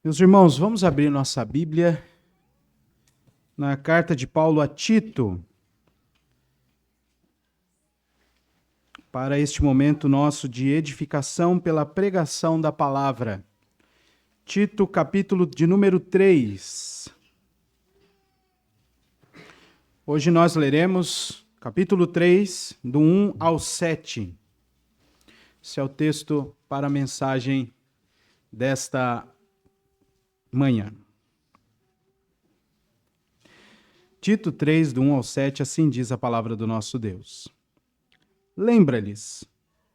Meus irmãos, vamos abrir nossa Bíblia na carta de Paulo a Tito, para este momento nosso de edificação pela pregação da palavra. Tito, capítulo de número 3. Hoje nós leremos capítulo 3, do 1 ao 7. Esse é o texto para a mensagem desta manhã. Tito 3, do 1 ao 7, assim diz a palavra do nosso Deus. Lembra-lhes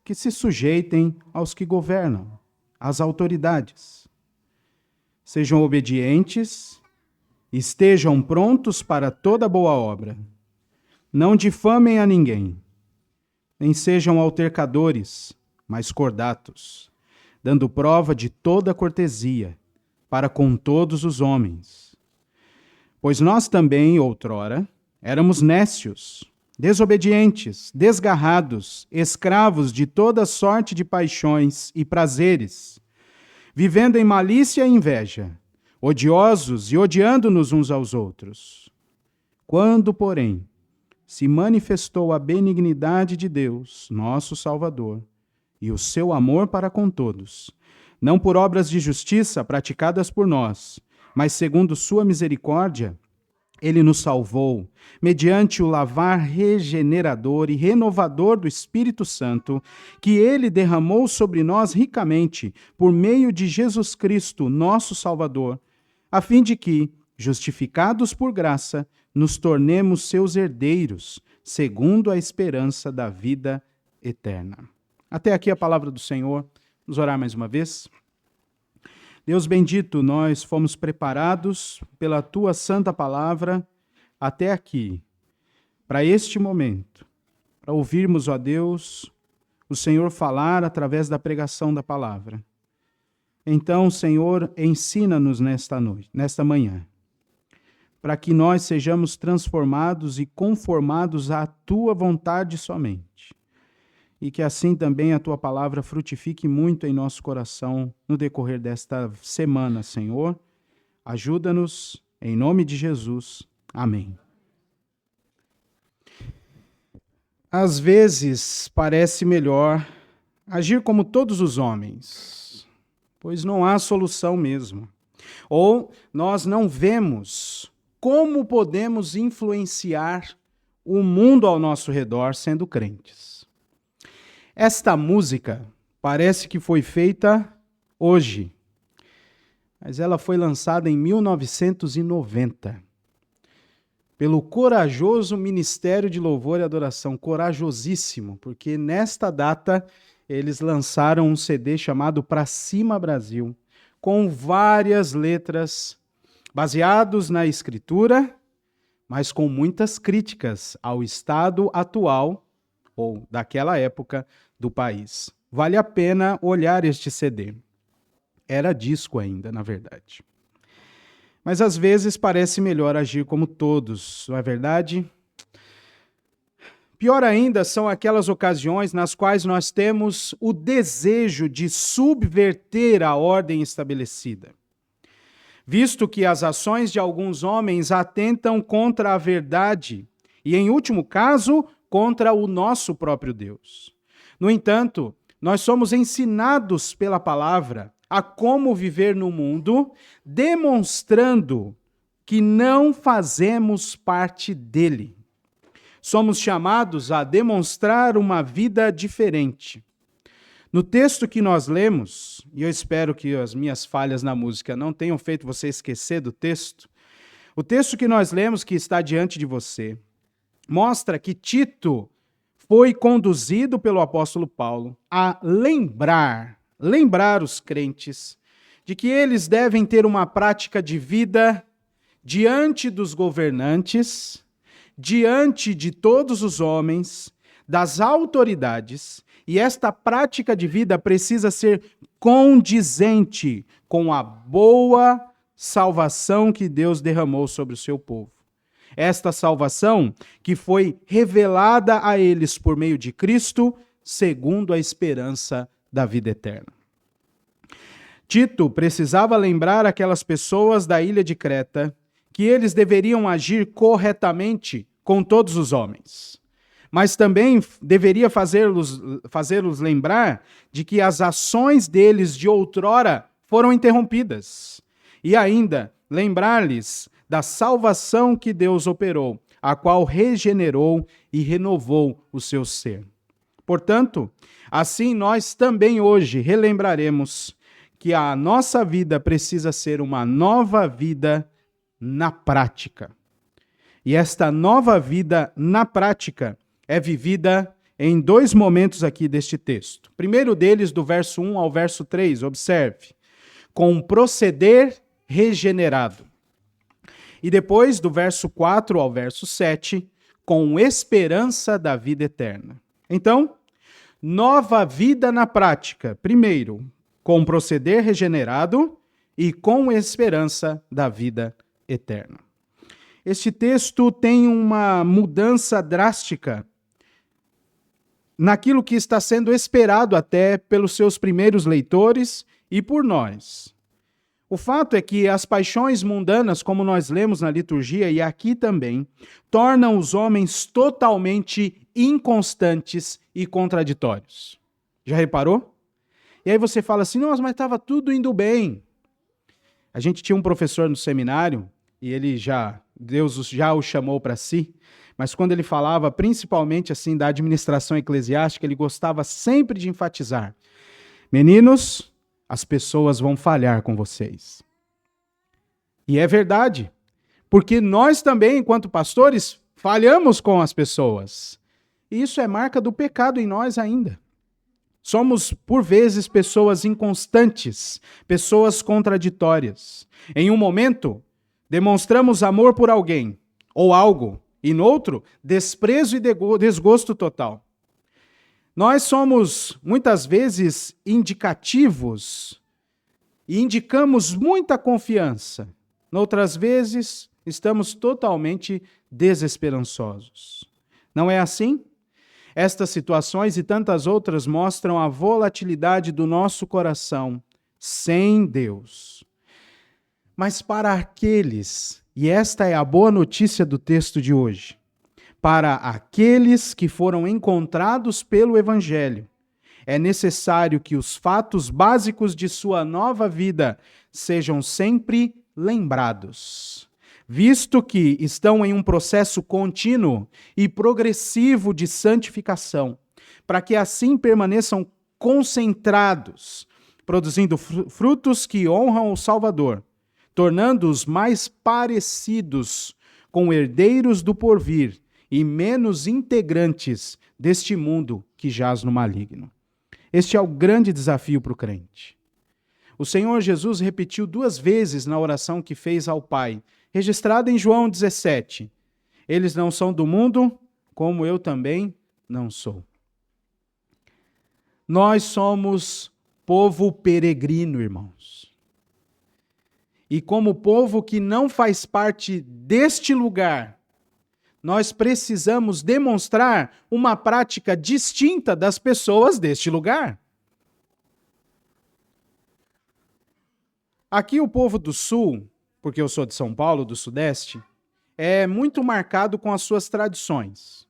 que se sujeitem aos que governam, às autoridades. Sejam obedientes, estejam prontos para toda boa obra. Não difamem a ninguém, nem sejam altercadores, mas cordatos, dando prova de toda cortesia para com todos os homens. Pois nós também, outrora, éramos nécios, desobedientes, desgarrados, escravos de toda sorte de paixões e prazeres, vivendo em malícia e inveja, odiosos e odiando-nos uns aos outros. Quando, porém, se manifestou a benignidade de Deus, nosso Salvador, e o seu amor para com todos, não por obras de justiça praticadas por nós, mas segundo sua misericórdia, ele nos salvou, mediante o lavar regenerador e renovador do Espírito Santo, que ele derramou sobre nós ricamente, por meio de Jesus Cristo, nosso Salvador, a fim de que, justificados por graça, nos tornemos seus herdeiros, segundo a esperança da vida eterna. Até aqui a palavra do Senhor. Vamos orar mais uma vez. Deus bendito, nós fomos preparados pela Tua santa palavra até aqui, para este momento, para ouvirmos, ó Deus, o Senhor falar através da pregação da palavra. Então, Senhor, ensina-nos nesta manhã, para que nós sejamos transformados e conformados à Tua vontade somente. E que assim também a Tua palavra frutifique muito em nosso coração no decorrer desta semana, Senhor. Ajuda-nos, em nome de Jesus. Amém. Às vezes parece melhor agir como todos os homens, pois não há solução mesmo. Ou nós não vemos como podemos influenciar o mundo ao nosso redor sendo crentes. Esta música parece que foi feita hoje, mas ela foi lançada em 1990, pelo corajoso Ministério de Louvor e Adoração, corajosíssimo, porque nesta data eles lançaram um CD chamado Pra Cima Brasil, com várias letras baseados na Escritura, mas com muitas críticas ao estado atual, ou daquela época, do país. Vale a pena olhar este CD. Era disco ainda, na verdade. Mas às vezes parece melhor agir como todos, não é verdade? Pior ainda são aquelas ocasiões nas quais nós temos o desejo de subverter a ordem estabelecida, visto que as ações de alguns homens atentam contra a verdade e, em último caso, contra o nosso próprio Deus. No entanto, nós somos ensinados pela palavra a como viver no mundo, demonstrando que não fazemos parte dele. Somos chamados a demonstrar uma vida diferente. No texto que nós lemos, e eu espero que as minhas falhas na música não tenham feito você esquecer do texto, o texto que nós lemos, que está diante de você, mostra que Tito foi conduzido pelo apóstolo Paulo a lembrar os crentes de que eles devem ter uma prática de vida diante dos governantes, diante de todos os homens, das autoridades, e esta prática de vida precisa ser condizente com a boa salvação que Deus derramou sobre o seu povo. Esta salvação que foi revelada a eles por meio de Cristo, segundo a esperança da vida eterna. Tito precisava lembrar aquelas pessoas da ilha de Creta que eles deveriam agir corretamente com todos os homens. Mas também deveria fazê-los lembrar de que as ações deles de outrora foram interrompidas. E ainda lembrar-lhes da salvação que Deus operou, a qual regenerou e renovou o seu ser. Portanto, assim nós também hoje relembraremos que a nossa vida precisa ser uma nova vida na prática. E esta nova vida na prática é vivida em dois momentos aqui deste texto. Primeiro deles, do verso 1 ao verso 3, observe, com proceder regenerado. E depois, do verso 4 ao verso 7, com esperança da vida eterna. Então, nova vida na prática. Primeiro, com proceder regenerado e com esperança da vida eterna. Este texto tem uma mudança drástica naquilo que está sendo esperado até pelos seus primeiros leitores e por nós. O fato é que as paixões mundanas, como nós lemos na liturgia e aqui também, tornam os homens totalmente inconstantes e contraditórios. Já reparou? E aí você fala assim, nossa, mas estava tudo indo bem. A gente tinha um professor no seminário, e Deus já o chamou para si, mas quando ele falava principalmente assim da administração eclesiástica, ele gostava sempre de enfatizar, meninos, as pessoas vão falhar com vocês. E é verdade, porque nós também, enquanto pastores, falhamos com as pessoas. E isso é marca do pecado em nós ainda. Somos, por vezes, pessoas inconstantes, pessoas contraditórias. Em um momento, demonstramos amor por alguém ou algo, e no outro, desprezo e desgosto total. Nós somos, muitas vezes, indicativos e indicamos muita confiança. Noutras vezes, estamos totalmente desesperançosos. Não é assim? Estas situações e tantas outras mostram a volatilidade do nosso coração sem Deus. Mas para aqueles, e esta é a boa notícia do texto de hoje, para aqueles que foram encontrados pelo Evangelho, é necessário que os fatos básicos de sua nova vida sejam sempre lembrados, visto que estão em um processo contínuo e progressivo de santificação, para que assim permaneçam concentrados, produzindo frutos que honram o Salvador, tornando-os mais parecidos com herdeiros do porvir e menos integrantes deste mundo que jaz no maligno. Este é o grande desafio para o crente. O Senhor Jesus repetiu 2 vezes na oração que fez ao Pai, registrada em João 17. Eles não são do mundo, como eu também não sou. Nós somos povo peregrino, irmãos. E como povo que não faz parte deste lugar, nós precisamos demonstrar uma prática distinta das pessoas deste lugar. Aqui o povo do Sul, porque eu sou de São Paulo, do Sudeste, é muito marcado com as suas tradições.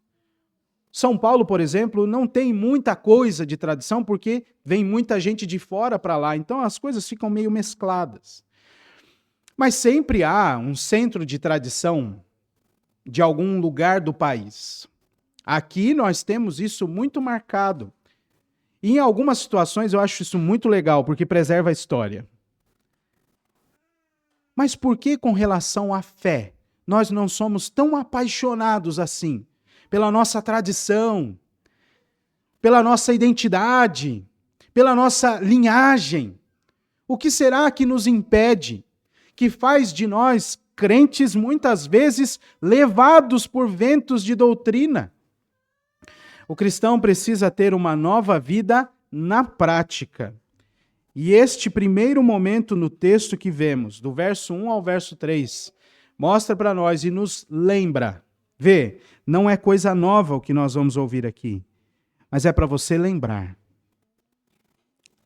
São Paulo, por exemplo, não tem muita coisa de tradição porque vem muita gente de fora para lá, então as coisas ficam meio mescladas. Mas sempre há um centro de tradição de algum lugar do país. Aqui nós temos isso muito marcado. E em algumas situações eu acho isso muito legal, porque preserva a história. Mas por que com relação à fé, nós não somos tão apaixonados assim pela nossa tradição, pela nossa identidade, pela nossa linhagem? O que será que nos impede, que faz de nós crentes muitas vezes levados por ventos de doutrina? O cristão precisa ter uma nova vida na prática. E este primeiro momento no texto que vemos, do verso 1 ao verso 3, mostra para nós e nos lembra. Vê, não é coisa nova o que nós vamos ouvir aqui, mas é para você lembrar.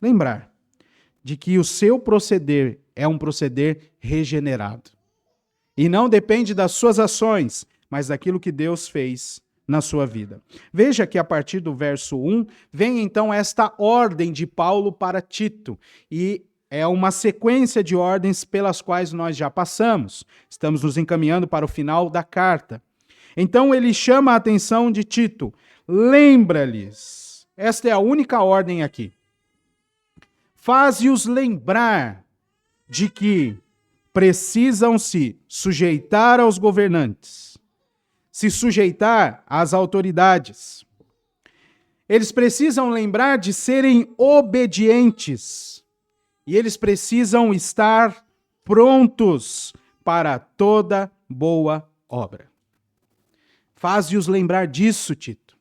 Lembrar de que o seu proceder é um proceder regenerado. E não depende das suas ações, mas daquilo que Deus fez na sua vida. Veja que a partir do verso 1, vem então esta ordem de Paulo para Tito. E é uma sequência de ordens pelas quais nós já passamos. Estamos nos encaminhando para o final da carta. Então ele chama a atenção de Tito. Lembra-lhes. Esta é a única ordem aqui. Faze-os lembrar de que precisam se sujeitar aos governantes, se sujeitar às autoridades. Eles precisam lembrar de serem obedientes e eles precisam estar prontos para toda boa obra. Faze-os lembrar disso, Tito.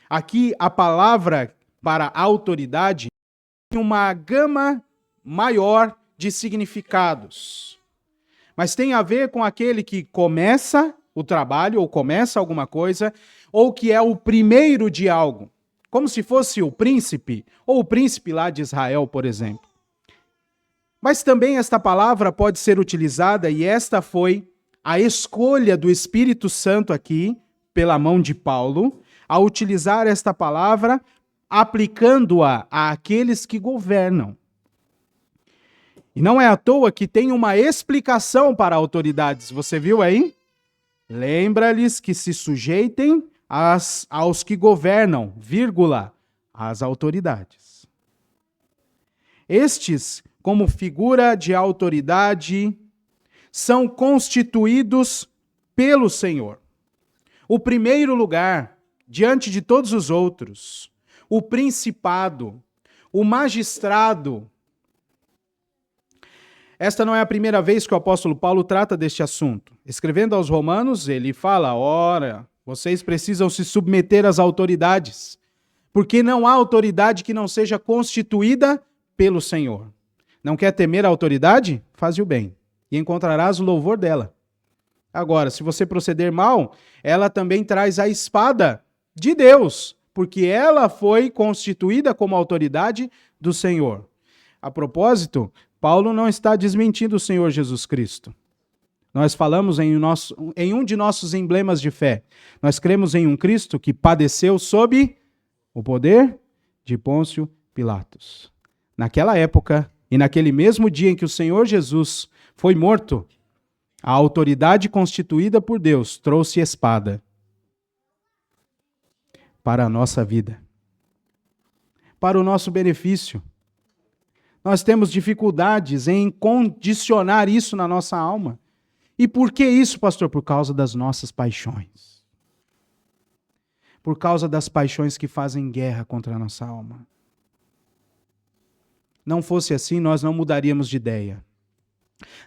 Aqui a palavra para autoridade tem uma gama maior de significados. Mas tem a ver com aquele que começa o trabalho, ou começa alguma coisa, ou que é o primeiro de algo. Como se fosse o príncipe, ou o príncipe lá de Israel, por exemplo. Mas também esta palavra pode ser utilizada, e esta foi a escolha do Espírito Santo aqui, pela mão de Paulo, a utilizar esta palavra, aplicando-a àqueles que governam. E não é à toa que tem uma explicação para autoridades. Você viu aí? Lembra-lhes que se sujeitem aos que governam, vírgula, às autoridades. Estes, como figura de autoridade, são constituídos pelo Senhor. O primeiro lugar, diante de todos os outros, o principado, o magistrado. Esta não é a primeira vez que o apóstolo Paulo trata deste assunto. Escrevendo aos Romanos, ele fala, ora, vocês precisam se submeter às autoridades, porque não há autoridade que não seja constituída pelo Senhor. Não quer temer a autoridade? Faze o bem, e encontrarás o louvor dela. Agora, se você proceder mal, ela também traz a espada de Deus, porque ela foi constituída como autoridade do Senhor. A propósito, Paulo não está desmentindo o Senhor Jesus Cristo. Nós falamos em um de nossos emblemas de fé. Nós cremos em um Cristo que padeceu sob o poder de Pôncio Pilatos. Naquela época e naquele mesmo dia em que o Senhor Jesus foi morto, a autoridade constituída por Deus trouxe espada para a nossa vida, para o nosso benefício. Nós temos dificuldades em condicionar isso na nossa alma. E por que isso, pastor? Por causa das nossas paixões. Por causa das paixões que fazem guerra contra a nossa alma. Não fosse assim, nós não mudaríamos de ideia.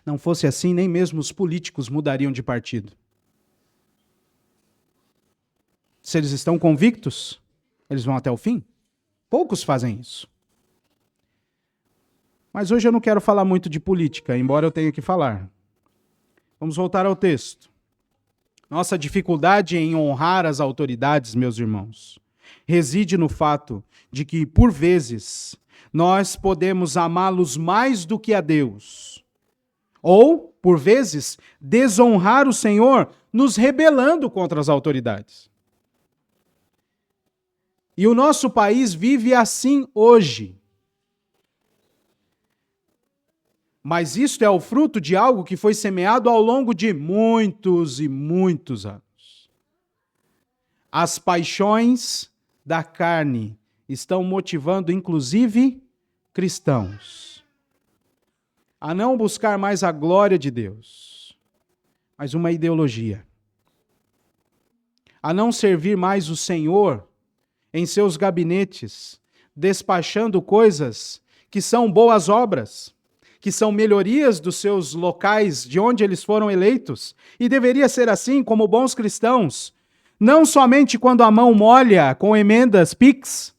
Não fosse assim, nem mesmo os políticos mudariam de partido. Se eles estão convictos, eles vão até o fim. Poucos fazem isso. Mas hoje eu não quero falar muito de política, embora eu tenha que falar. Vamos voltar ao texto. Nossa dificuldade em honrar as autoridades, meus irmãos, reside no fato de que, por vezes, nós podemos amá-los mais do que a Deus. Ou, por vezes, desonrar o Senhor nos rebelando contra as autoridades. E o nosso país vive assim hoje. Mas isto é o fruto de algo que foi semeado ao longo de muitos e muitos anos. As paixões da carne estão motivando, inclusive, cristãos a não buscar mais a glória de Deus, mas uma ideologia. A não servir mais o Senhor em seus gabinetes, despachando coisas que são boas obras, que são melhorias dos seus locais de onde eles foram eleitos. E deveria ser assim como bons cristãos, não somente quando a mão molha com emendas PIX.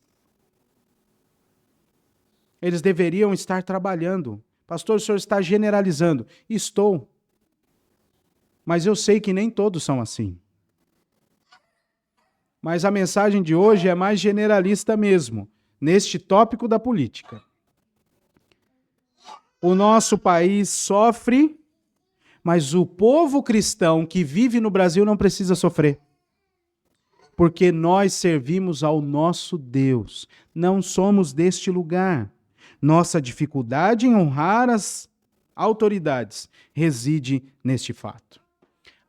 Eles deveriam estar trabalhando. Pastor, o senhor está generalizando. Estou. Mas eu sei que nem todos são assim. Mas a mensagem de hoje é mais generalista mesmo, neste tópico da política. O nosso país sofre, mas o povo cristão que vive no Brasil não precisa sofrer. Porque nós servimos ao nosso Deus. Não somos deste lugar. Nossa dificuldade em honrar as autoridades reside neste fato.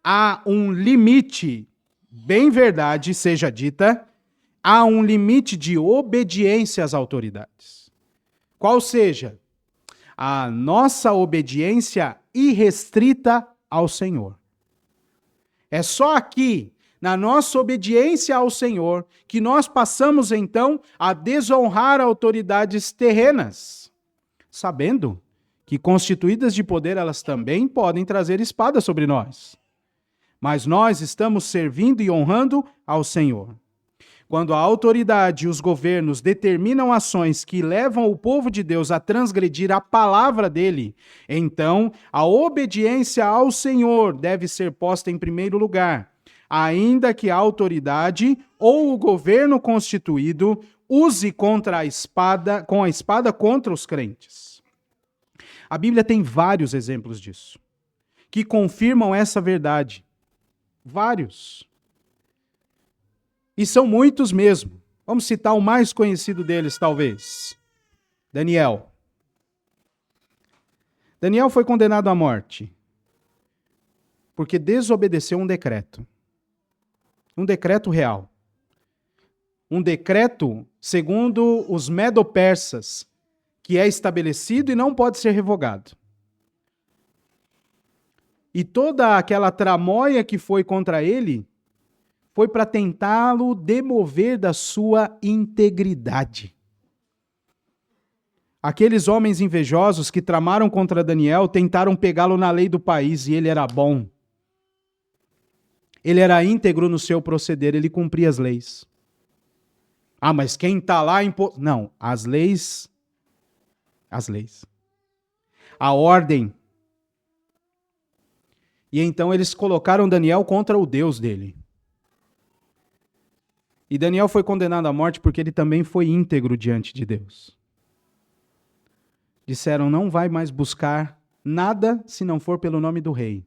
Há um limite, bem verdade seja dita, há um limite de obediência às autoridades. Qual seja? A nossa obediência irrestrita ao Senhor. É só aqui, na nossa obediência ao Senhor, que nós passamos então a desonrar autoridades terrenas, sabendo que constituídas de poder elas também podem trazer espada sobre nós. Mas nós estamos servindo e honrando ao Senhor. Quando a autoridade e os governos determinam ações que levam o povo de Deus a transgredir a palavra dele, então a obediência ao Senhor deve ser posta em primeiro lugar, ainda que a autoridade ou o governo constituído use com a espada contra os crentes. A Bíblia tem vários exemplos disso, que confirmam essa verdade. Vários. E são muitos mesmo. Vamos citar o mais conhecido deles, talvez. Daniel. Daniel foi condenado à morte porque desobedeceu um decreto. Um decreto real. Um decreto, segundo os medo-persas, que é estabelecido e não pode ser revogado. E toda aquela tramóia que foi contra ele foi para tentá-lo demover da sua integridade. Aqueles homens invejosos que tramaram contra Daniel tentaram pegá-lo na lei do país e ele era bom. Ele era íntegro no seu proceder, ele cumpria as leis. Ah, mas quem está lá... Não, as leis. A ordem. E então eles colocaram Daniel contra o Deus dele. E Daniel foi condenado à morte porque ele também foi íntegro diante de Deus. Disseram, não vai mais buscar nada se não for pelo nome do rei.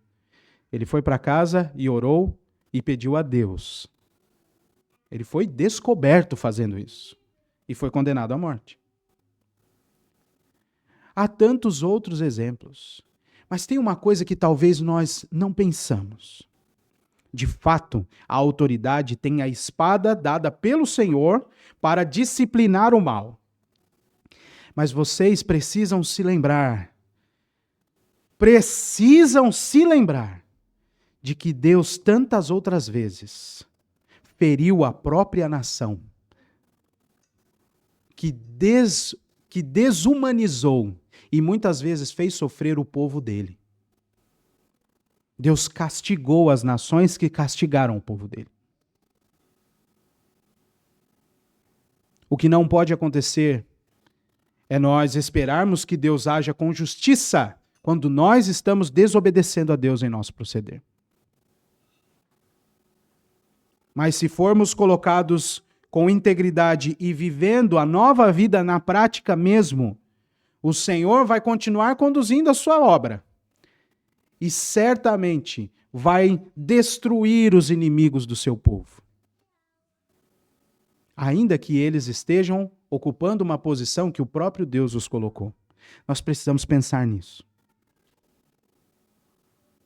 Ele foi para casa e orou e pediu a Deus. Ele foi descoberto fazendo isso. E foi condenado à morte. Há tantos outros exemplos. Mas tem uma coisa que talvez nós não pensamos. De fato, a autoridade tem a espada dada pelo Senhor para disciplinar o mal. Mas vocês precisam se lembrar de que Deus tantas outras vezes feriu a própria nação, que desumanizou e muitas vezes fez sofrer o povo dele. Deus castigou as nações que castigaram o povo dele. O que não pode acontecer é nós esperarmos que Deus haja com justiça quando nós estamos desobedecendo a Deus em nosso proceder. Mas se formos colocados com integridade e vivendo a nova vida na prática mesmo, o Senhor vai continuar conduzindo a sua obra. E certamente vai destruir os inimigos do seu povo. Ainda que eles estejam ocupando uma posição que o próprio Deus os colocou. Nós precisamos pensar nisso.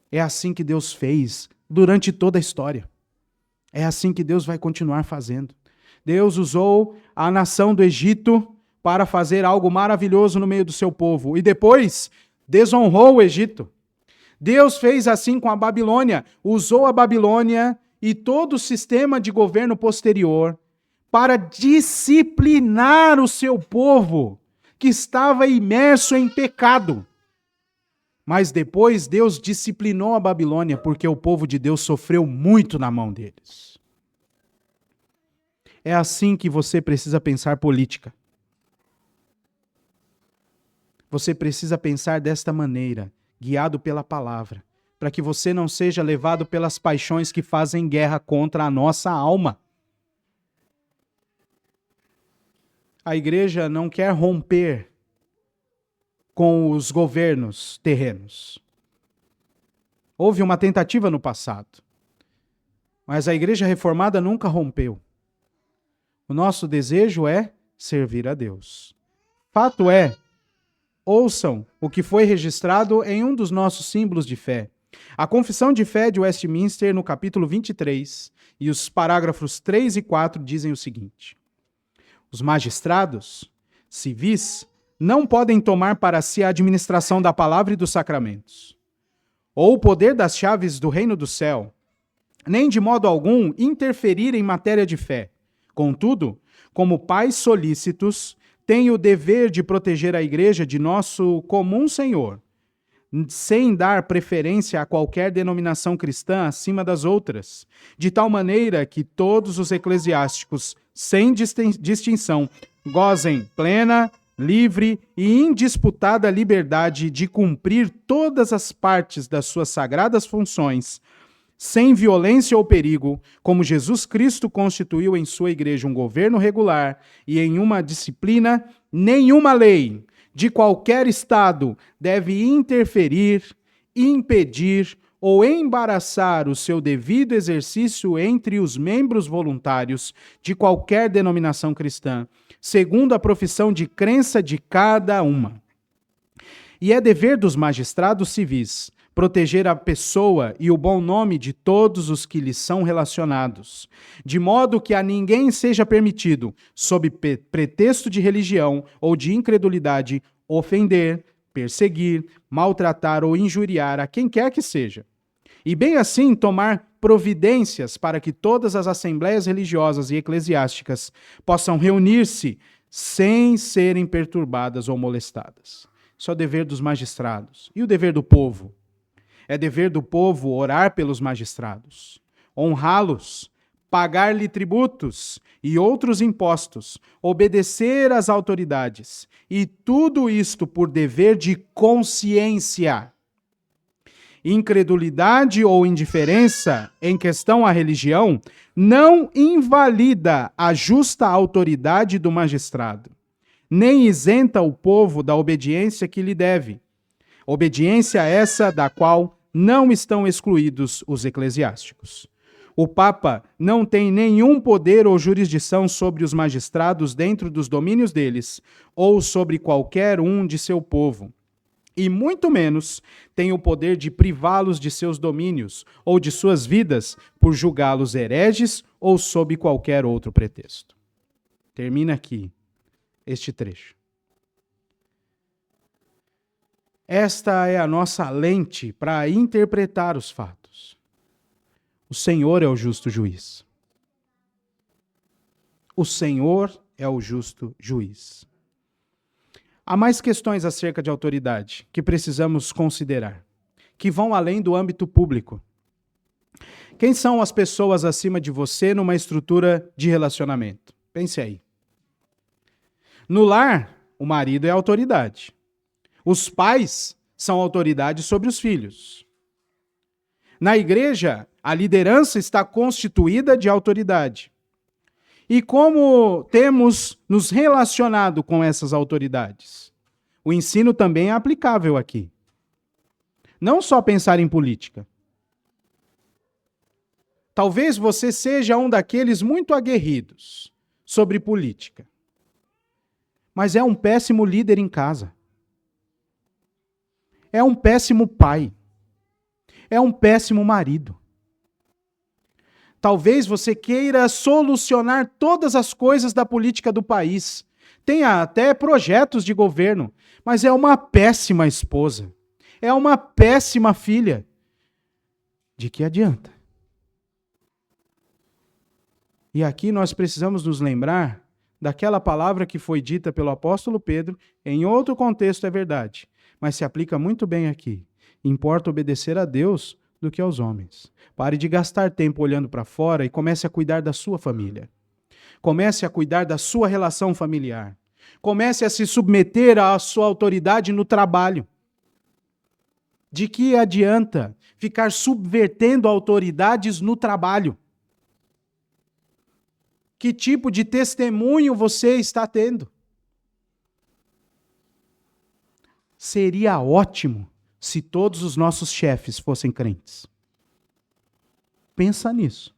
É assim que Deus fez durante toda a história. É assim que Deus vai continuar fazendo. Deus usou a nação do Egito para fazer algo maravilhoso no meio do seu povo. E depois desonrou o Egito. Deus fez assim com a Babilônia, usou a Babilônia e todo o sistema de governo posterior para disciplinar o seu povo, que estava imerso em pecado. Mas depois Deus disciplinou a Babilônia, porque o povo de Deus sofreu muito na mão deles. É assim que você precisa pensar política. Você precisa pensar desta maneira, guiado pela palavra, para que você não seja levado pelas paixões que fazem guerra contra a nossa alma. A igreja não quer romper com os governos terrenos. Houve uma tentativa no passado, mas a Igreja Reformada nunca rompeu. O nosso desejo é servir a Deus. Fato é, ouçam o que foi registrado em um dos nossos símbolos de fé. A Confissão de Fé de Westminster, no capítulo 23, e os parágrafos 3 e 4 dizem o seguinte: os magistrados civis não podem tomar para si a administração da palavra e dos sacramentos, ou o poder das chaves do reino do céu, nem de modo algum interferir em matéria de fé. Contudo, como pais solícitos, têm o dever de proteger a Igreja de nosso comum Senhor, sem dar preferência a qualquer denominação cristã acima das outras, de tal maneira que todos os eclesiásticos, sem distinção, gozem plena, livre e indisputada liberdade de cumprir todas as partes das suas sagradas funções, sem violência ou perigo, como Jesus Cristo constituiu em sua igreja um governo regular e em uma disciplina, nenhuma lei de qualquer estado deve interferir, impedir ou embaraçar o seu devido exercício entre os membros voluntários de qualquer denominação cristã, segundo a profissão de crença de cada uma. E é dever dos magistrados civis proteger a pessoa e o bom nome de todos os que lhes são relacionados, de modo que a ninguém seja permitido, sob pretexto de religião ou de incredulidade, ofender, perseguir, maltratar ou injuriar a quem quer que seja. E bem assim tomar providências para que todas as assembleias religiosas e eclesiásticas possam reunir-se sem serem perturbadas ou molestadas. Isso é o dever dos magistrados. E o dever do povo? É dever do povo orar pelos magistrados, honrá-los, pagar-lhe tributos e outros impostos, obedecer às autoridades, e tudo isto por dever de consciência. Incredulidade ou indiferença em questão à religião não invalida a justa autoridade do magistrado, nem isenta o povo da obediência que lhe deve. Obediência essa da qual não estão excluídos os eclesiásticos. O Papa não tem nenhum poder ou jurisdição sobre os magistrados dentro dos domínios deles, ou sobre qualquer um de seu povo. E muito menos tem o poder de privá-los de seus domínios ou de suas vidas por julgá-los hereges ou sob qualquer outro pretexto. Termina aqui este trecho. Esta é a nossa lente para interpretar os fatos. O Senhor é o justo juiz. O Senhor é o justo juiz. Há mais questões acerca de autoridade que precisamos considerar, que vão além do âmbito público. Quem são as pessoas acima de você numa estrutura de relacionamento? Pense aí. No lar, o marido é a autoridade. Os pais são autoridade sobre os filhos. Na igreja, a liderança está constituída de autoridade. E como temos nos relacionado com essas autoridades? O ensino também é aplicável aqui. Não só pensar em política. Talvez você seja um daqueles muito aguerridos sobre política. Mas é um péssimo líder em casa. É um péssimo pai. É um péssimo marido. Talvez você queira solucionar todas as coisas da política do país. Tenha até projetos de governo, mas é uma péssima esposa. É uma péssima filha. De que adianta? E aqui nós precisamos nos lembrar daquela palavra que foi dita pelo apóstolo Pedro, em outro contexto é verdade, mas se aplica muito bem aqui. Importa obedecer a Deus do que aos homens. Pare de gastar tempo olhando para fora e comece a cuidar da sua família. Comece a cuidar da sua relação familiar. Comece a se submeter à sua autoridade no trabalho. De que adianta ficar subvertendo autoridades no trabalho? Que tipo de testemunho você está tendo? Seria ótimo se todos os nossos chefes fossem crentes. Pensa nisso.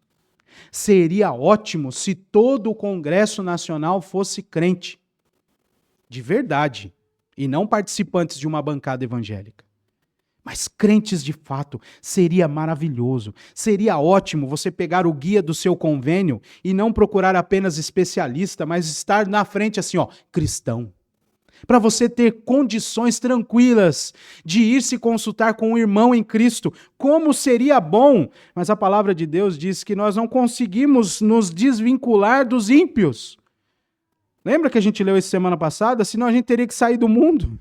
Seria ótimo se todo o Congresso Nacional fosse crente. De verdade. E não participantes de uma bancada evangélica. Mas crentes de fato. Seria maravilhoso. Seria ótimo você pegar o guia do seu convênio e não procurar apenas especialista, mas estar na frente assim, ó, cristão. Para você ter condições tranquilas de ir se consultar com um irmão em Cristo. Como seria bom! Mas a palavra de Deus diz que nós não conseguimos nos desvincular dos ímpios. Lembra que a gente leu isso semana passada? Senão a gente teria que sair do mundo.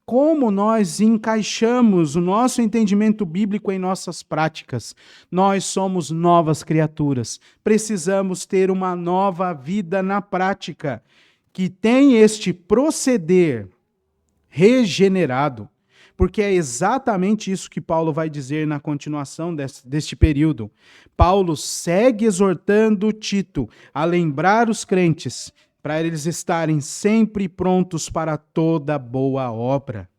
Como nós encaixamos o nosso entendimento bíblico em nossas práticas? Nós somos novas criaturas. Precisamos ter uma nova vida na prática, que tem este proceder regenerado. Porque é exatamente isso que Paulo vai dizer na continuação deste período. Paulo segue exortando Tito a lembrar os crentes para eles estarem sempre prontos para toda boa obra.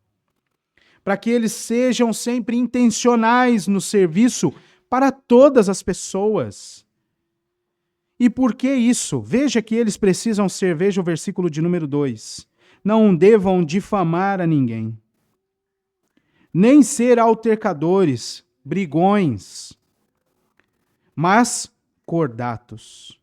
Para que eles sejam sempre intencionais no serviço para todas as pessoas. E por que isso? Veja que eles precisam ser, veja o versículo de número 2. Não devam difamar a ninguém, nem ser altercadores, brigões, mas cordatos,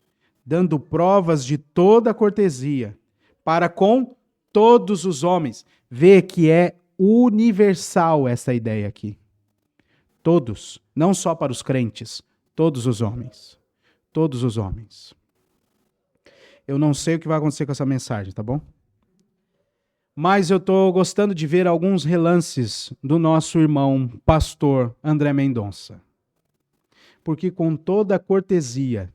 dando provas de toda cortesia para com todos os homens. Vê que é universal essa ideia aqui. Todos, não só para os crentes, todos os homens. Todos os homens. Eu não sei o que vai acontecer com essa mensagem, tá bom? Mas eu estou gostando de ver alguns relances do nosso irmão pastor André Mendonça. Porque com toda a cortesia,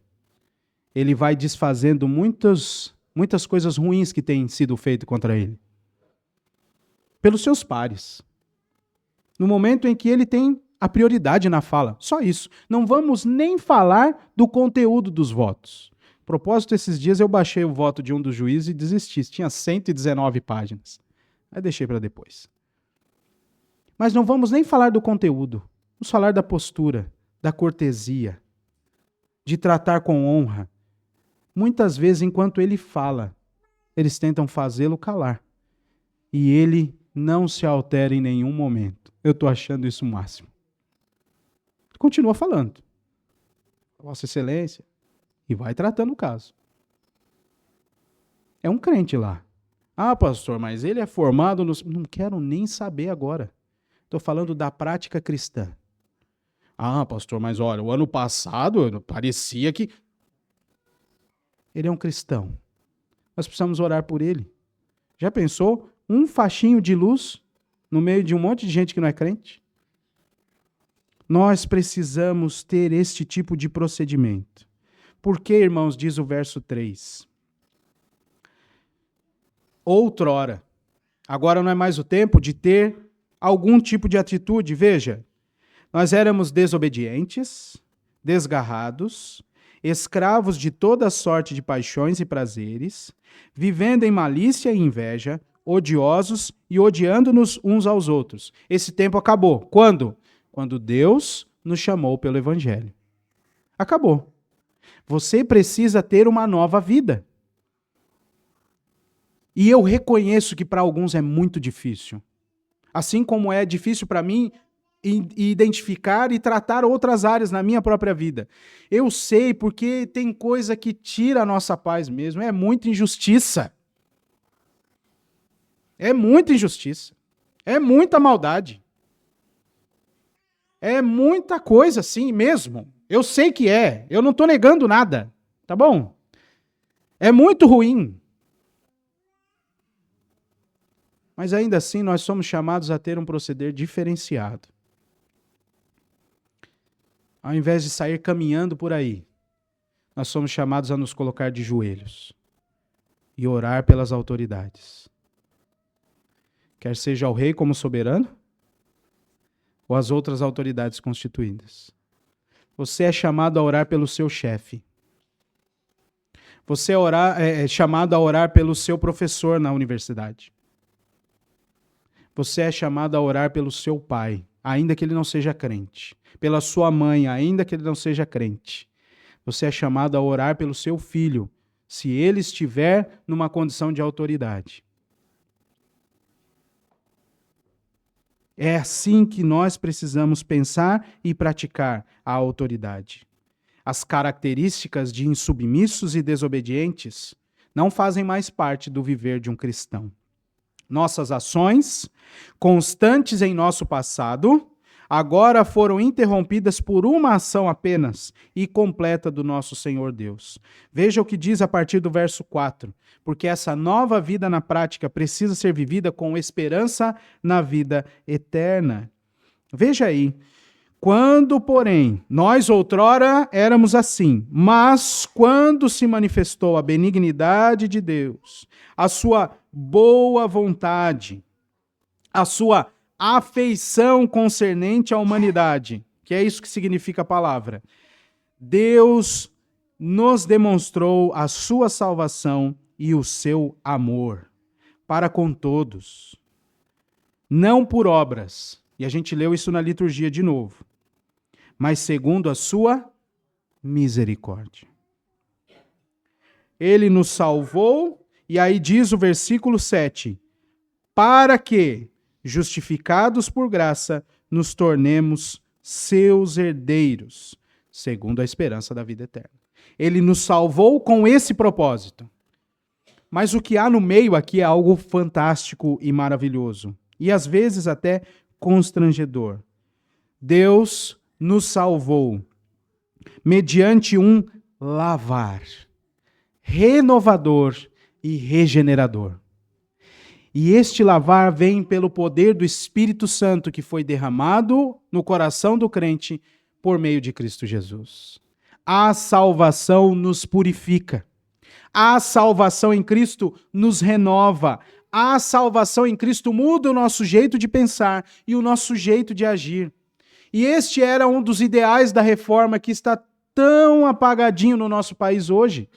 ele vai desfazendo muitas coisas ruins que têm sido feitas contra ele. Pelos seus pares. No momento em que ele tem a prioridade na fala. Só isso. Não vamos nem falar do conteúdo dos votos. A propósito, esses dias eu baixei o voto de um dos juízes e desisti. Tinha 119 páginas. Aí deixei para depois. Mas não vamos nem falar do conteúdo. Vamos falar da postura, da cortesia, de tratar com honra. Muitas vezes, enquanto ele fala, eles tentam fazê-lo calar. E ele não se altera em nenhum momento. Eu estou achando isso o máximo. Continua falando. Vossa Excelência. E vai tratando o caso. É um crente lá. Ah, pastor, mas ele é formado no... Não quero nem saber agora. Estou falando da prática cristã. Ah, pastor, mas olha, o ano passado parecia que... Ele é um cristão. Nós precisamos orar por ele. Já pensou? Um faixinho de luz no meio de um monte de gente que não é crente? Nós precisamos ter este tipo de procedimento. Porque, irmãos, diz o verso 3. Outrora, agora não é mais o tempo de ter algum tipo de atitude. Veja, nós éramos desobedientes, desgarrados, escravos de toda sorte de paixões e prazeres, vivendo em malícia e inveja, odiosos e odiando-nos uns aos outros. Esse tempo acabou. Quando? Quando Deus nos chamou pelo Evangelho. Acabou. Você precisa ter uma nova vida. E eu reconheço que para alguns é muito difícil. Assim como é difícil para mim identificar e tratar outras áreas na minha própria vida. Eu sei porque tem coisa que tira a nossa paz mesmo. É muita injustiça. É muita injustiça. É muita maldade. É muita coisa assim mesmo. Eu sei que é. Eu não estou negando nada. Tá bom? É muito ruim. Mas ainda assim nós somos chamados a ter um proceder diferenciado. Ao invés de sair caminhando por aí, nós somos chamados a nos colocar de joelhos e orar pelas autoridades. Quer seja o rei como soberano, ou as outras autoridades constituídas. Você é chamado a orar pelo seu chefe. Você é chamado a orar pelo seu professor na universidade. Você é chamado a orar pelo seu pai, ainda que ele não seja crente. Pela sua mãe, ainda que ele não seja crente. Você é chamado a orar pelo seu filho, se ele estiver numa condição de autoridade. É assim que nós precisamos pensar e praticar a autoridade. As características de insubmissos e desobedientes não fazem mais parte do viver de um cristão. Nossas ações, constantes em nosso passado, agora foram interrompidas por uma ação apenas e completa do nosso Senhor Deus. Veja o que diz a partir do verso 4. Porque essa nova vida na prática precisa ser vivida com esperança na vida eterna. Veja aí. Quando, porém, nós outrora éramos assim, mas quando se manifestou a benignidade de Deus, a sua boa vontade, a sua afeição concernente à humanidade, que é isso que significa a palavra, Deus nos demonstrou a sua salvação e o seu amor para com todos, não por obras, e a gente leu isso na liturgia de novo, mas segundo a sua misericórdia. Ele nos salvou, e aí diz o versículo 7, para que, justificados por graça, nos tornemos seus herdeiros, segundo a esperança da vida eterna. Ele nos salvou com esse propósito. Mas o que há no meio aqui é algo fantástico e maravilhoso, e às vezes até constrangedor. Deus nos salvou mediante um lavar renovador e regenerador. E este lavar vem pelo poder do Espírito Santo que foi derramado no coração do crente por meio de Cristo Jesus. A salvação nos purifica. A salvação em Cristo nos renova. A salvação em Cristo muda o nosso jeito de pensar e o nosso jeito de agir. E este era um dos ideais da reforma que está tão apagadinho no nosso país hoje.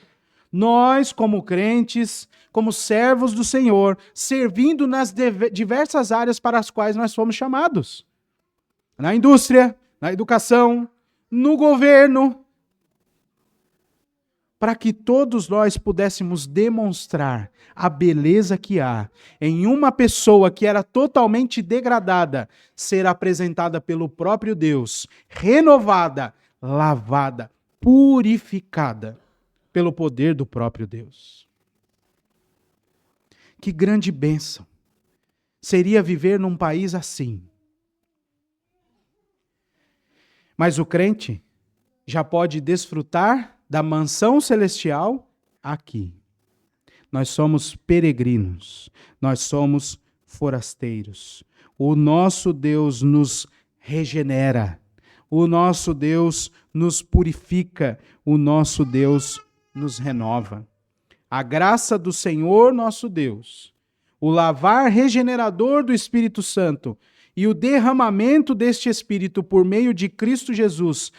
Nós, como crentes, como servos do Senhor, servindo nas diversas áreas para as quais nós fomos chamados. Na indústria, na educação, no governo, para que todos nós pudéssemos demonstrar a beleza que há em uma pessoa que era totalmente degradada, ser apresentada pelo próprio Deus, renovada, lavada, purificada pelo poder do próprio Deus. Que grande bênção seria viver num país assim. Mas o crente já pode desfrutar da mansão celestial aqui. Nós somos peregrinos, nós somos forasteiros. O nosso Deus nos regenera, o nosso Deus nos purifica, o nosso Deus nos renova. A graça do Senhor nosso Deus, o lavar regenerador do Espírito Santo e o derramamento deste Espírito por meio de Cristo Jesus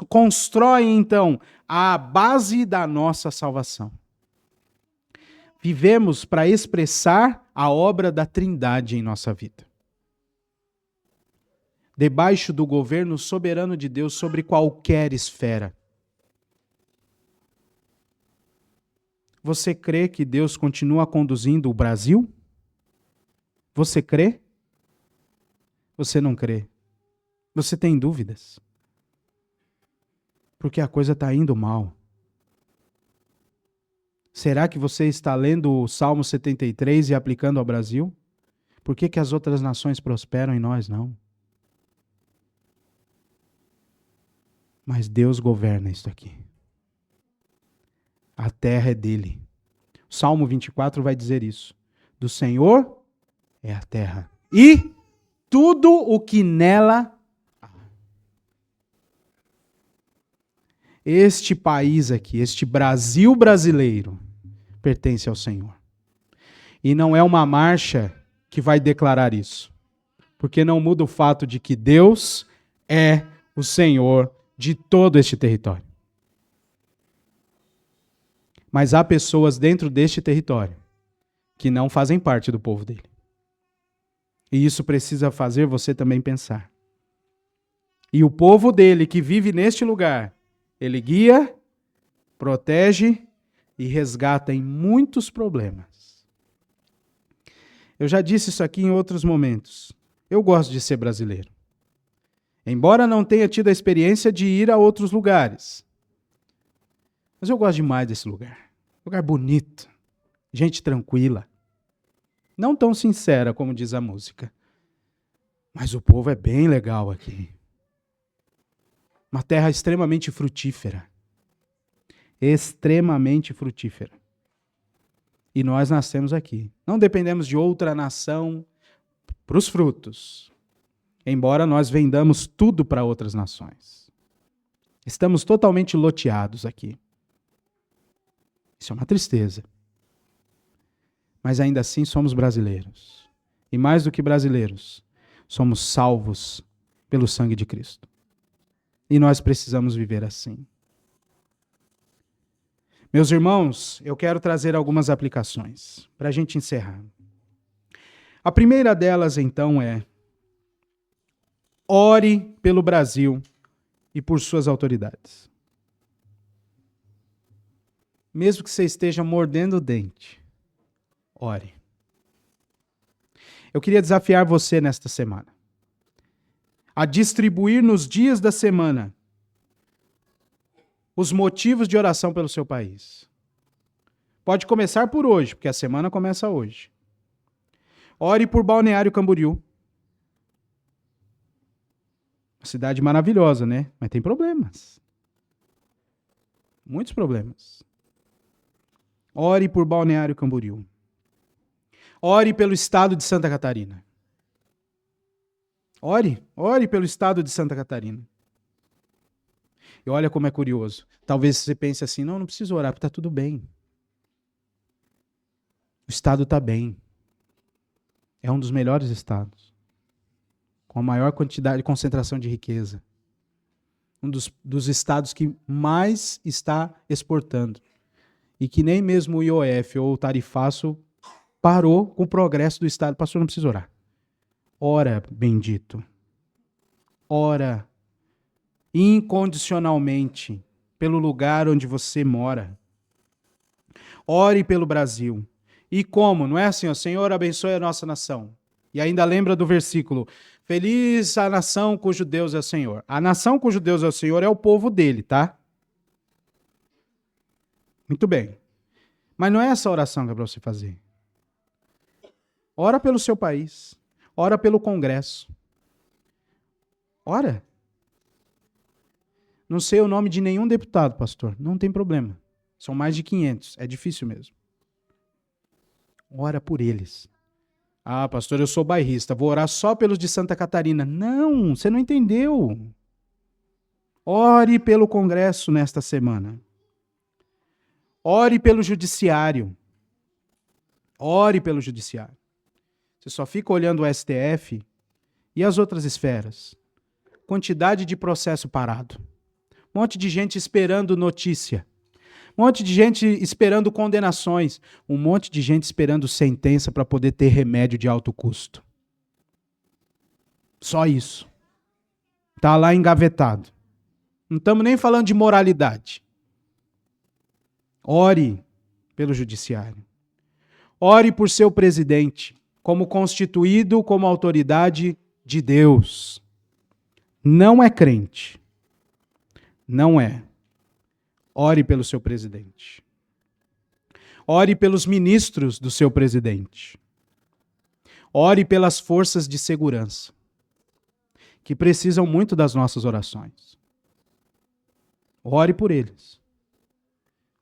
constrói, então, a base da nossa salvação. Vivemos para expressar a obra da Trindade em nossa vida. Debaixo do governo soberano de Deus sobre qualquer esfera. Você crê que Deus continua conduzindo o Brasil? Você crê? Você não crê? Você tem dúvidas? Porque a coisa está indo mal. Será que você está lendo o Salmo 73 e aplicando ao Brasil? Por que as outras nações prosperam e nós não? Mas Deus governa isso aqui. A terra é dele. O Salmo 24 vai dizer isso. Do Senhor é a terra. E tudo o que nela há. Este país aqui, este Brasil brasileiro, pertence ao Senhor. E não é uma marcha que vai declarar isso. Porque não muda o fato de que Deus é o Senhor de todo este território. Mas há pessoas dentro deste território que não fazem parte do povo dele. E isso precisa fazer você também pensar. E o povo dele que vive neste lugar, ele guia, protege e resgata em muitos problemas. Eu já disse isso aqui em outros momentos. Eu gosto de ser brasileiro. Embora não tenha tido a experiência de ir a outros lugares. Mas eu gosto demais desse lugar. Lugar bonito. Gente tranquila. Não tão sincera como diz a música. Mas o povo é bem legal aqui. Uma terra extremamente frutífera. Extremamente frutífera. E nós nascemos aqui. Não dependemos de outra nação para os frutos. Embora nós vendamos tudo para outras nações. Estamos totalmente loteados aqui. Isso é uma tristeza. Mas ainda assim somos brasileiros. E mais do que brasileiros, somos salvos pelo sangue de Cristo. E nós precisamos viver assim. Meus irmãos, eu quero trazer algumas aplicações para a gente encerrar. A primeira delas, então, é: ore pelo Brasil e por suas autoridades. Mesmo que você esteja mordendo o dente, ore. Eu queria desafiar você nesta semana a distribuir nos dias da semana os motivos de oração pelo seu país. Pode começar por hoje, porque a semana começa hoje. Ore por Balneário Camboriú. Uma cidade maravilhosa, né? Mas tem problemas. Muitos problemas. Ore por Balneário Camboriú. Ore pelo estado de Santa Catarina. Ore pelo estado de Santa Catarina. E olha como é curioso. Talvez você pense assim, não preciso orar, porque está tudo bem. O estado está bem. É um dos melhores estados. Com a maior quantidade de concentração de riqueza. Um dos estados que mais está exportando. E que nem mesmo o IOF ou o tarifaço parou com o progresso do estado. Pastor, não precisa orar. Ora, bendito. Ora incondicionalmente pelo lugar onde você mora. Ore pelo Brasil. E como? Não é assim, ó, Senhor, abençoe a nossa nação. E ainda lembra do versículo: feliz a nação cujo Deus é o Senhor. A nação cujo Deus é o Senhor é o povo dele, tá? Muito bem. Mas não é essa oração que é para você fazer. Ora pelo seu país. Ora pelo Congresso. Ora. Não sei o nome de nenhum deputado, pastor. Não tem problema. São mais de 500. É difícil mesmo. Ora por eles. Ah, pastor, eu sou bairrista. Vou orar só pelos de Santa Catarina. Não, você não entendeu. Ore pelo Congresso nesta semana. Ore pelo Judiciário. Ore pelo Judiciário. Você só fica olhando o STF e as outras esferas. Quantidade de processo parado. Um monte de gente esperando notícia. Um monte de gente esperando condenações. Um monte de gente esperando sentença para poder ter remédio de alto custo. Só isso. Está lá engavetado. Não estamos nem falando de moralidade. Ore pelo Judiciário. Ore por seu presidente, como constituído como autoridade de Deus. Não é crente. Não é. Ore pelo seu presidente. Ore pelos ministros do seu presidente. Ore pelas forças de segurança, que precisam muito das nossas orações. Ore por eles.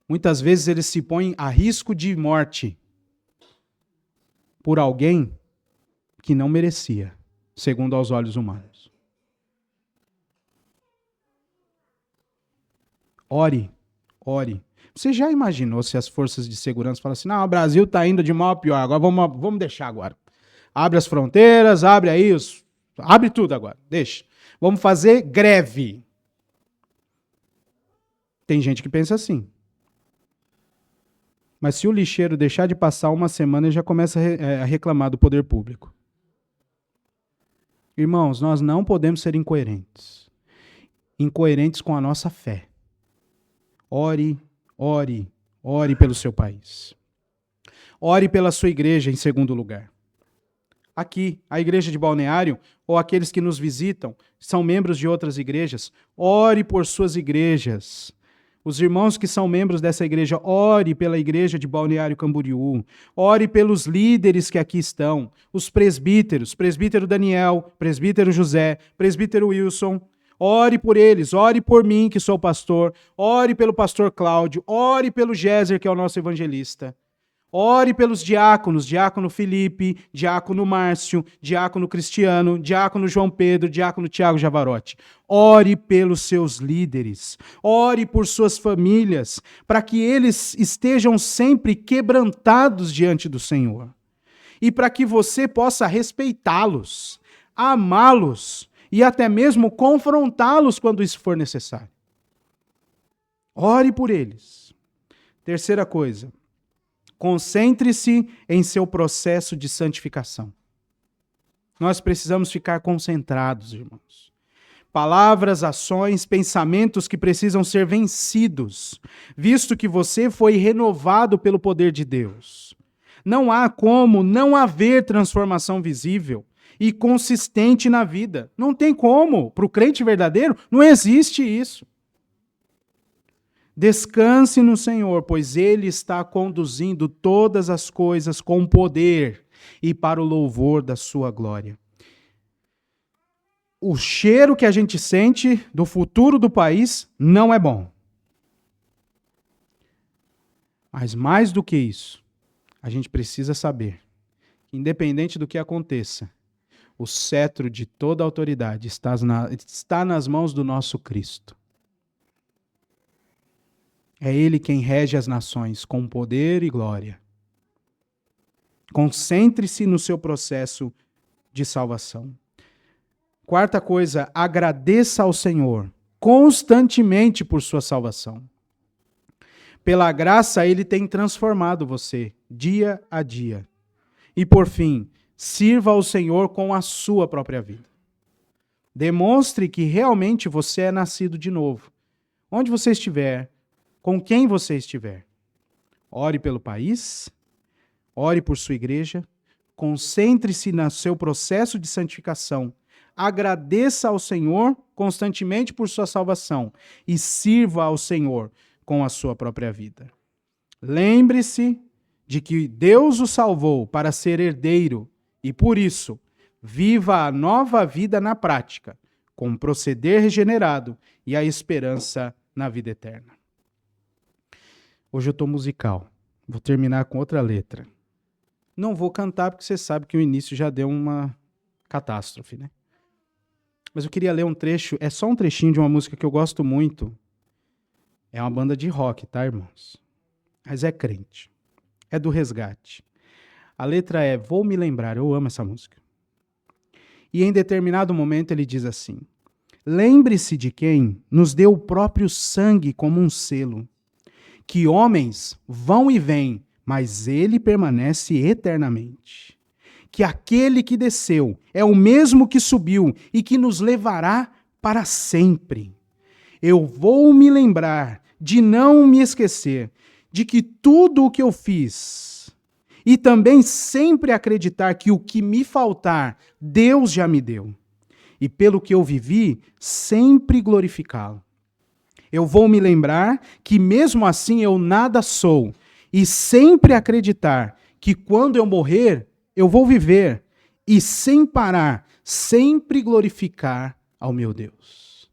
Muitas vezes eles se põem a risco de morte por alguém que não merecia, segundo aos olhos humanos. Ore, ore. Você já imaginou se as forças de segurança falam assim, não, o Brasil está indo de mal a pior, agora vamos deixar agora. Abre as fronteiras, abre aí, abre tudo agora, deixa. Vamos fazer greve. Tem gente que pensa assim. Mas se o lixeiro deixar de passar uma semana, ele já começa a reclamar do poder público. Irmãos, nós não podemos ser incoerentes. Incoerentes com a nossa fé. Ore, ore, ore pelo seu país. Ore pela sua igreja em segundo lugar. Aqui, a igreja de Balneário, ou aqueles que nos visitam, são membros de outras igrejas, ore por suas igrejas. Os irmãos que são membros dessa igreja, ore pela igreja de Balneário Camboriú. Ore pelos líderes que aqui estão, os presbíteros, presbítero Daniel, presbítero José, presbítero Wilson. Ore por eles, ore por mim, que sou pastor. Ore pelo pastor Cláudio, ore pelo Géser, que é o nosso evangelista. Ore pelos diáconos, diácono Felipe, diácono Márcio, diácono Cristiano, diácono João Pedro, diácono Tiago Javarotti. Ore pelos seus líderes, ore por suas famílias, para que eles estejam sempre quebrantados diante do Senhor. E para que você possa respeitá-los, amá-los e até mesmo confrontá-los quando isso for necessário. Ore por eles. Terceira coisa. Concentre-se em seu processo de santificação. Nós precisamos ficar concentrados, irmãos. Palavras, ações, pensamentos que precisam ser vencidos, visto que você foi renovado pelo poder de Deus. Não há como não haver transformação visível e consistente na vida. Não tem como. Para o crente verdadeiro, não existe isso. Descanse no Senhor, pois Ele está conduzindo todas as coisas com poder e para o louvor da sua glória. O cheiro que a gente sente do futuro do país não é bom. Mas mais do que isso, a gente precisa saber, independente do que aconteça, o cetro de toda a autoridade está nas mãos do nosso Cristo. É Ele quem rege as nações com poder e glória. Concentre-se no seu processo de salvação. Quarta coisa, agradeça ao Senhor constantemente por sua salvação. Pela graça, Ele tem transformado você dia a dia. E por fim, sirva ao Senhor com a sua própria vida. Demonstre que realmente você é nascido de novo. Onde você estiver, com quem você estiver. Ore pelo país, ore por sua igreja, concentre-se no seu processo de santificação, agradeça ao Senhor constantemente por sua salvação e sirva ao Senhor com a sua própria vida. Lembre-se de que Deus o salvou para ser herdeiro e, por isso, viva a nova vida na prática, com proceder regenerado e a esperança na vida eterna. Hoje eu estou musical. Vou terminar com outra letra. Não vou cantar porque você sabe que o início já deu uma catástrofe, né? Mas eu queria ler um trecho, é só um trechinho de uma música que eu gosto muito. É uma banda de rock, tá, irmãos? Mas é crente. É do Resgate. A letra é Vou Me Lembrar, eu amo essa música. E em determinado momento ele diz assim: lembre-se de quem nos deu o próprio sangue como um selo, que homens vão e vêm, mas ele permanece eternamente. Que aquele que desceu é o mesmo que subiu e que nos levará para sempre. Eu vou me lembrar de não me esquecer de que tudo o que eu fiz e também sempre acreditar que o que me faltar, Deus já me deu. E pelo que eu vivi, sempre glorificá-lo. Eu vou me lembrar que mesmo assim eu nada sou e sempre acreditar que quando eu morrer, eu vou viver e sem parar, sempre glorificar ao meu Deus.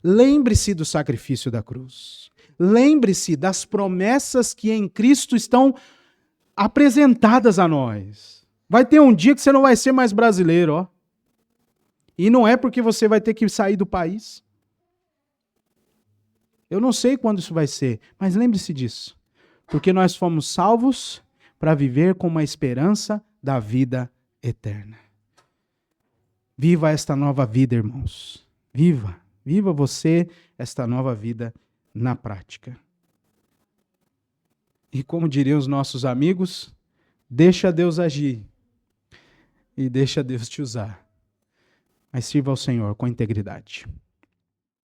Lembre-se do sacrifício da cruz. Lembre-se das promessas que em Cristo estão apresentadas a nós. Vai ter um dia que você não vai ser mais brasileiro, ó. E não é porque você vai ter que sair do país. Eu não sei quando isso vai ser, mas lembre-se disso. Porque nós fomos salvos para viver com uma esperança da vida eterna. Viva esta nova vida, irmãos. Viva. Viva você esta nova vida na prática. E como diriam os nossos amigos, deixa Deus agir e deixa Deus te usar. Mas sirva ao Senhor com integridade.